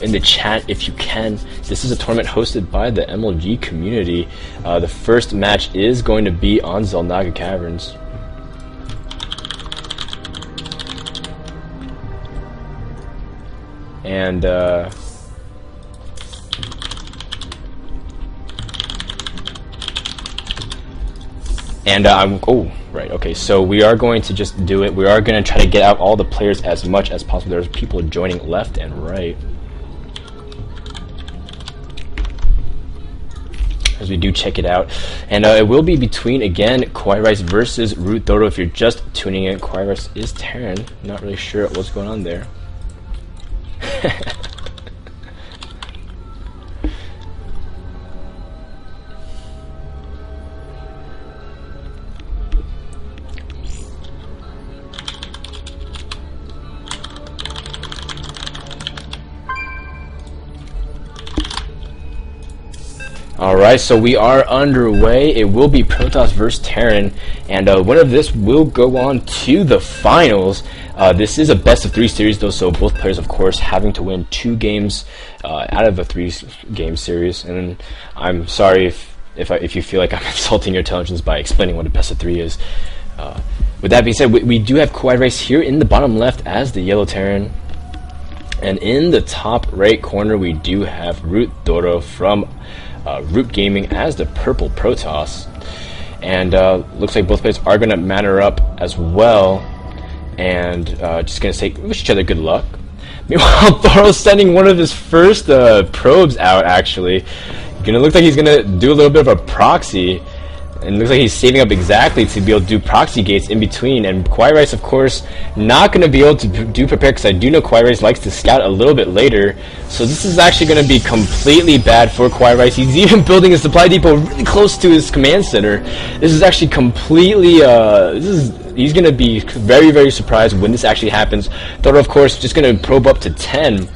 in the chat if you can. This is a tournament hosted by the MLG community. The first match is going to be on Xel'Naga Caverns. And oh, right, okay, so we are going to just do it. We are going to try to get out all the players as much as possible. There's people joining left and right, as we do check it out. And it will be between, again, Kwai versus Root Dodo. If you're just tuning in, Kwai is Terran. Not really sure what's going on there. Alright, so we are underway. It will be Protoss versus Terran, and winner of this will go on to the finals. This is a best-of-3 series, though, so both players, of course, having to win 2 games out of a 3-game series. And I'm sorry if you feel like I'm insulting your intelligence by explaining what a best-of-3 is. With that being said, we do have Kwai here in the bottom left as the yellow Terran. And in the top right corner, we do have Root Dodo from Root Gaming as the purple Protoss. And looks like both players are going to manner up as well. And just going to say, wish each other good luck. Meanwhile, Thoro's sending one of his first probes out, actually. Gonna look like he's going to do a little bit of a proxy. And it looks like he's saving up exactly to be able to do proxy gates in between. And Kwai, of course, not going to be able to do prepare, because I do know Kwai likes to scout a little bit later. So this is actually going to be completely bad for Kwai. He's even building a supply depot really close to his command center. This is actually completely... he's going to be very, very surprised when this actually happens. Thoro, of course, just going to probe up to 10.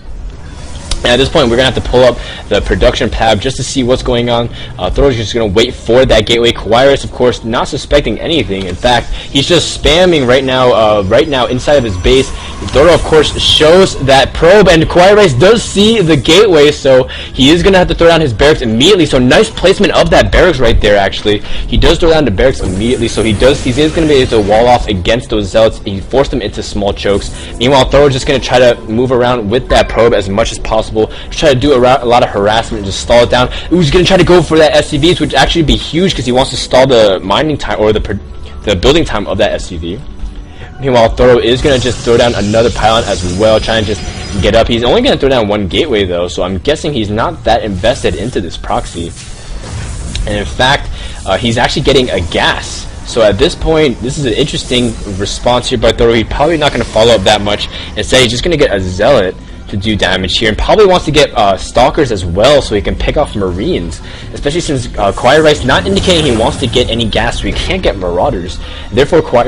And at this point, we're going to have to pull up the production tab just to see what's going on. Thoro's just going to wait for that gateway. Kwai, of course, not suspecting anything. In fact, he's just spamming right now inside of his base. Thoro, of course, shows that probe, and Kwai does see the gateway, so he is going to have to throw down his barracks immediately. So nice placement of that barracks right there, actually. He does throw down the barracks immediately, so he is going to be able to wall off against those zealots. He forced them into small chokes. Meanwhile, Thoro's just going to try to move around with that probe as much as possible. Just try to do a lot of harassment and just stall it down. He's going to try to go for that SCVs, which actually be huge because he wants to stall the mining time or the building time of that SCV. Meanwhile, Thoro is going to just throw down another pylon as well, trying to just get up. He's only going to throw down one gateway, though, so I'm guessing he's not that invested into this proxy. And in fact, he's actually getting a gas. So at this point, this is an interesting response here by Thoro. He's probably not going to follow up that much. Instead, he's just going to get a zealot to do damage here, and probably wants to get stalkers as well, so he can pick off marines, especially since Kwai not indicating he wants to get any gas, so he can't get marauders. Therefore, Kwai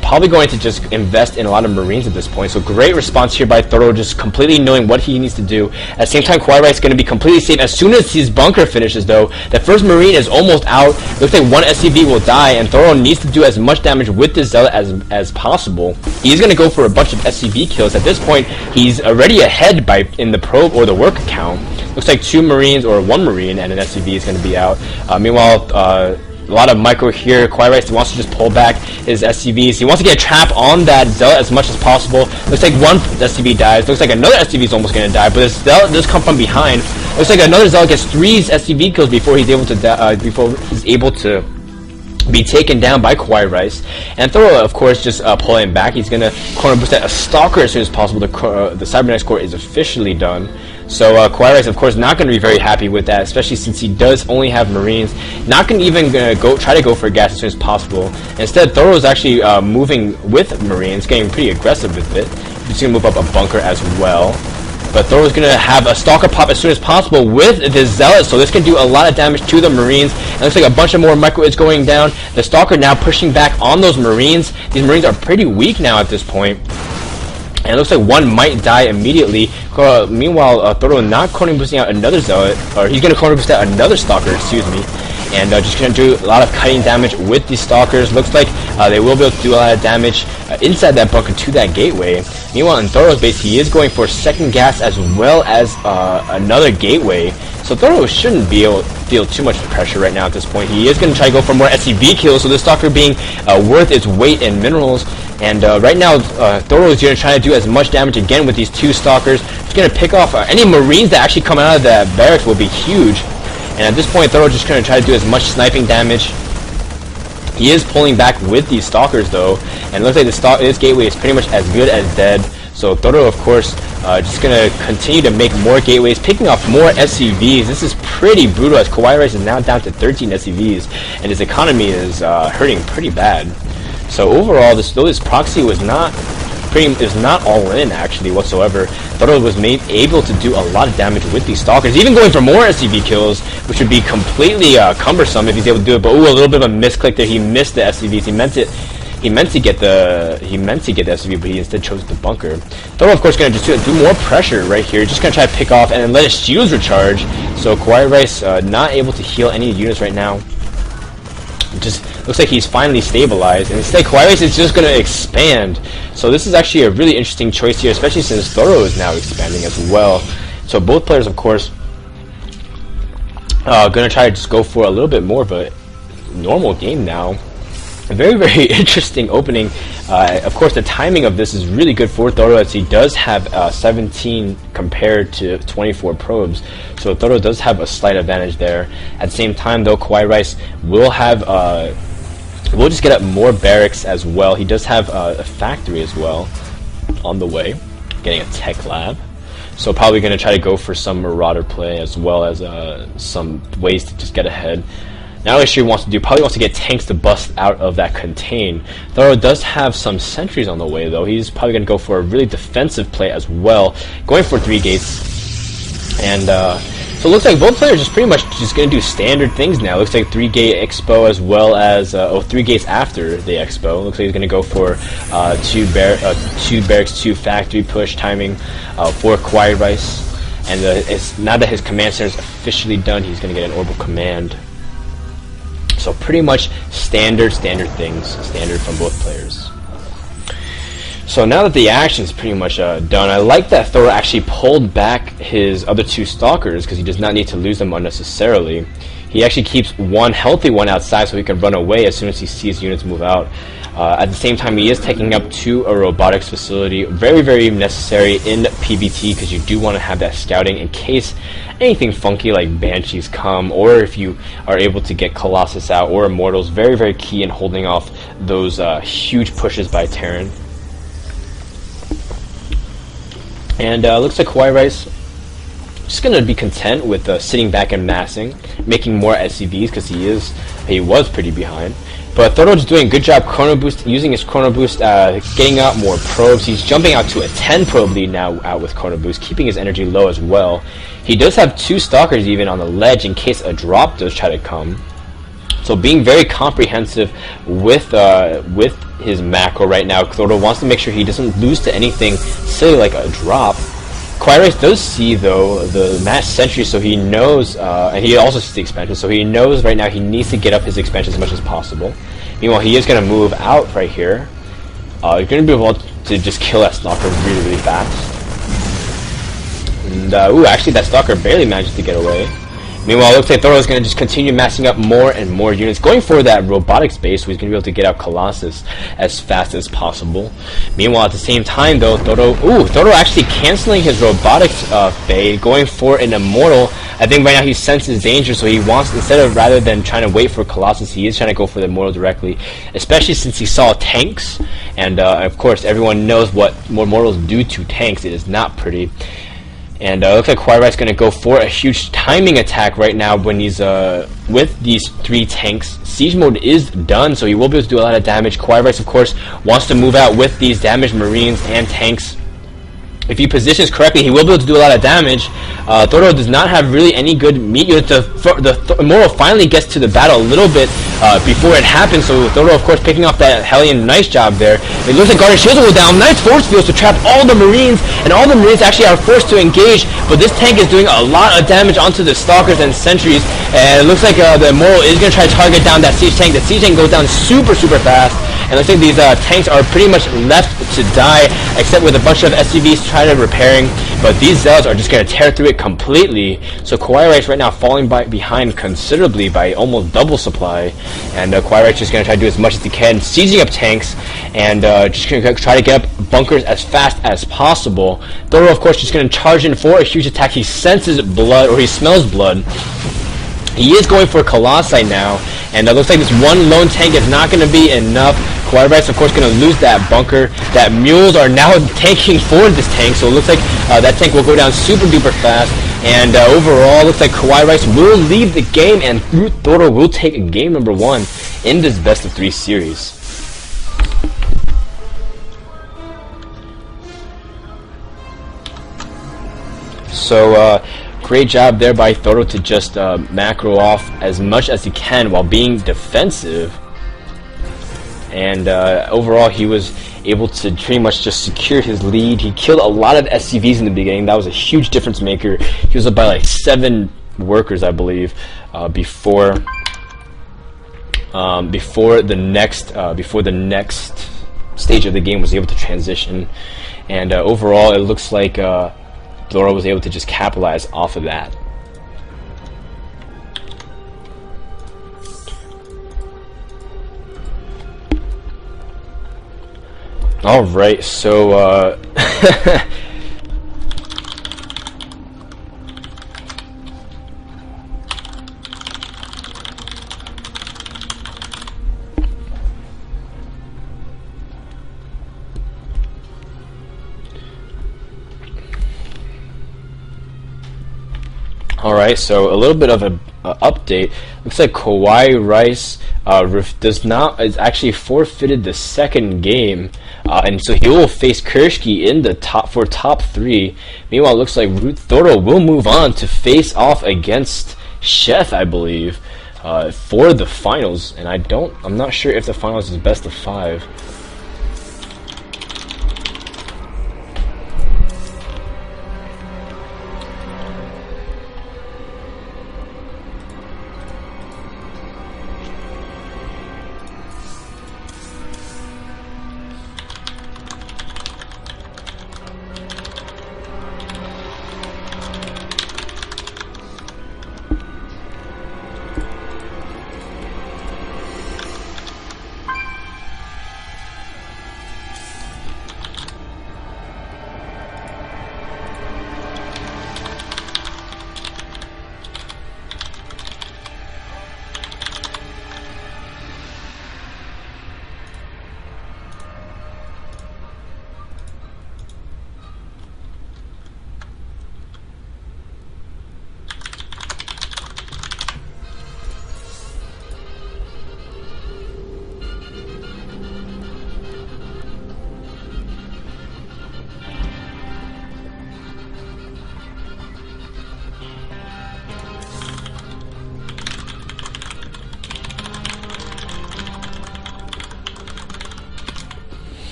probably going to just invest in a lot of marines at this point. So great response here by Thoro, just completely knowing what he needs to do. At the same time, Kwai is going to be completely safe. As soon as his bunker finishes, though, the first marine is almost out. Looks like one SCV will die, and Thoro needs to do as much damage with this zealot as possible. He's going to go for a bunch of SCV kills. At this point, he's already ahead in the probe or the work count. Looks like 2 marines or 1 marine and an SCV is going to be out. Meanwhile, a lot of micro here. Kwai wants to just pull back his SCVs. He wants to get a trap on that zealot as much as possible. Looks like one SCV dies. Looks like another SCV is almost going to die, but this zealot does come from behind. Looks like another zealot gets 3 SCV kills before he's able to be taken down by Kwai. And Thoro, of course, just pulling back. He's going to corner boost a stalker as soon as possible. The cybernetics core is officially done. So Kwai, of course, not going to be very happy with that, especially since he does only have marines. Not going to even try to go for gas as soon as possible. Instead, Thoro is actually moving with marines, getting pretty aggressive with it. He's going to move up a bunker as well. But Thoro's going to have a stalker pop as soon as possible with this zealot, so this can do a lot of damage to the marines. It looks like a bunch of more microids going down. The stalker now pushing back on those marines. These marines are pretty weak now at this point. And it looks like one might die immediately. Meanwhile, Thoro not corner boosting out another zealot, or he's going to corner boost out another stalker, excuse me. And just going to do a lot of cutting damage with these stalkers. Looks like they will be able to do a lot of damage inside that bunker to that gateway. Meanwhile, in Thoro's base, he is going for second gas as well as another gateway. So Thoro shouldn't be able to feel too much pressure right now at this point. He is going to try to go for more SCV kills, so this Stalker being worth its weight in minerals. And right now, Thoro is going to try to do as much damage again with these two Stalkers. He's going to pick off any Marines that actually come out of that barracks will be huge. And at this point, Thoro is just going to try to do as much sniping damage. He is pulling back with these Stalkers though, and it looks like this gateway is pretty much as good as dead. So Thoro, of course, just going to continue to make more gateways, picking off more SCVs. This is pretty brutal as Kawaii Rice is now down to 13 SCVs, and his economy is hurting pretty bad. So overall, though this proxy was not all in actually whatsoever, Thoro was able to do a lot of damage with these Stalkers, even going for more SCV kills, which would be completely cumbersome if he's able to do it. But ooh, a little bit of a misclick there. He missed the SCVs. He meant to get the SCV, but he instead chose the bunker. Thoro, of course, going to just do more pressure right here. Just going to try to pick off and then let his shields recharge. So Kawaii Rice not able to heal any units right now. It just looks like he's finally stabilized, and instead Kawaii Rice is just going to expand. So this is actually a really interesting choice here, especially since Thoro is now expanding as well. So both players, of course, going to try to just go for a little bit more of a normal game now. A very, very interesting opening. Of course, the timing of this is really good for Thoro, as he does have 17 compared to 24 probes. So Thoro does have a slight advantage there. At the same time, though, Kawaii Rice will have will just get up more barracks as well. He does have a factory as well on the way, getting a tech lab. So probably going to try to go for some Marauder play as well as some ways to just get ahead. Now what he wants to do, probably wants to get tanks to bust out of that contain. Thoro does have some sentries on the way though. He's probably going to go for a really defensive play as well, going for 3 gates. And so it looks like both players are just pretty much just going to do standard things now. It looks like 3-gate expo as well as 3 gates after the expo. Looks like he's going to go for 2 barracks, 2 factory push timing for Kawaii Rice. And now that his command center is officially done, he's going to get an orbital command. So pretty much standard things, standard from both players. So now that the action is pretty much done, I like that Thoro actually pulled back his other 2 Stalkers because he does not need to lose them unnecessarily. He actually keeps one healthy one outside so he can run away as soon as he sees units move out. At the same time, he is taking up to a robotics facility. Very, very necessary in PBT because you do want to have that scouting in case anything funky like Banshees come, or if you are able to get Colossus out or Immortals. Very, very key in holding off those huge pushes by Terran. And looks like Kawaii Rice just going to be content with sitting back and massing, making more SCVs because he was pretty behind. But Thoro's doing a good job Chrono Boost, using his Chrono Boost, getting out more probes. He's jumping out to a 10 probe lead now out with Chrono Boost, keeping his energy low as well. He does have 2 Stalkers even on the ledge in case a drop does try to come. So being very comprehensive with his macro right now. Thoro wants to make sure he doesn't lose to anything silly like a drop. Kawaii Rice does see though the mass sentry, so he knows, and he also sees the expansion, so he knows right now he needs to get up his expansion as much as possible. Meanwhile, he is going to move out right here. You're going to be able to just kill that Stalker really, really fast. And ooh, actually that Stalker barely manages to get away. Meanwhile, it looks like Thoro is going to just continue massing up more and more units, going for that robotics base, so he's going to be able to get out Colossus as fast as possible. Meanwhile, at the same time, though, Thoro actually canceling his robotics fade, going for an Immortal. I think right now he senses danger, so he wants, rather than trying to wait for Colossus, he is trying to go for the Immortal directly, especially since he saw tanks, and of course, everyone knows what Immortals do to tanks. It is not pretty. And it looks like Kawaii Rice is going to go for a huge timing attack right now when he's with these 3 tanks. Siege mode is done, so he will be able to do a lot of damage. Kawaii Rice, of course, wants to move out with these damaged Marines and tanks. If he positions correctly, he will be able to do a lot of damage. Thoro does not have really any good meat units. The Immortal finally gets to the battle a little bit before it happened. So Thoro, of course, picking off that Hellion. Nice job there. It looks like Guardian Shields will go down. Nice force fields to trap all the Marines, and all the Marines actually are forced to engage, but this tank is doing a lot of damage onto the Stalkers and Sentries, and it looks like the Mole is going to try to target down that Siege tank. The Siege tank goes down super fast, and looks like these tanks are pretty much left to die, except with a bunch of SCVs trying to repairing, but these Zealots are just going to tear through it completely. So Kawaii Rice right now falling behind considerably by almost double supply, and Kawaii Rice just going to try to do as much as he can, sieging up tanks, and just going to try to get up bunkers as fast as possible. Thoro, of course, just going to charge in for a huge attack. He senses blood, or he smells blood. He is going for Colossi now, and it looks like this one lone tank is not going to be enough. Kawaii Rice, of course, going to lose that bunker. That Mules are now tanking for this tank, so it looks like that tank will go down super duper fast. And overall, looks like Kawaii Rice will leave the game, and Thoro will take game number 1 in this best of 3 series. So, great job there by Thoro to just macro off as much as he can while being defensive. And overall, he was able to pretty much just secure his lead. He killed a lot of SCVs in the beginning. That was a huge difference maker. He was up by like 7 workers, I believe, before the next stage of the game was able to transition. And overall, it looks like Thoro was able to just capitalize off of that. Alright, so Alright, so a little bit of an update. Looks like Kawaii Rice is actually forfeited the second game, and so he will face Kershki in the top 3. Meanwhile, it looks like Thoro will move on to face off against Chef, I believe, for the finals. And I'm not sure if the finals is best of 5.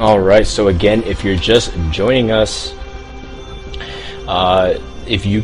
Alright, so again, if you're just joining us, if you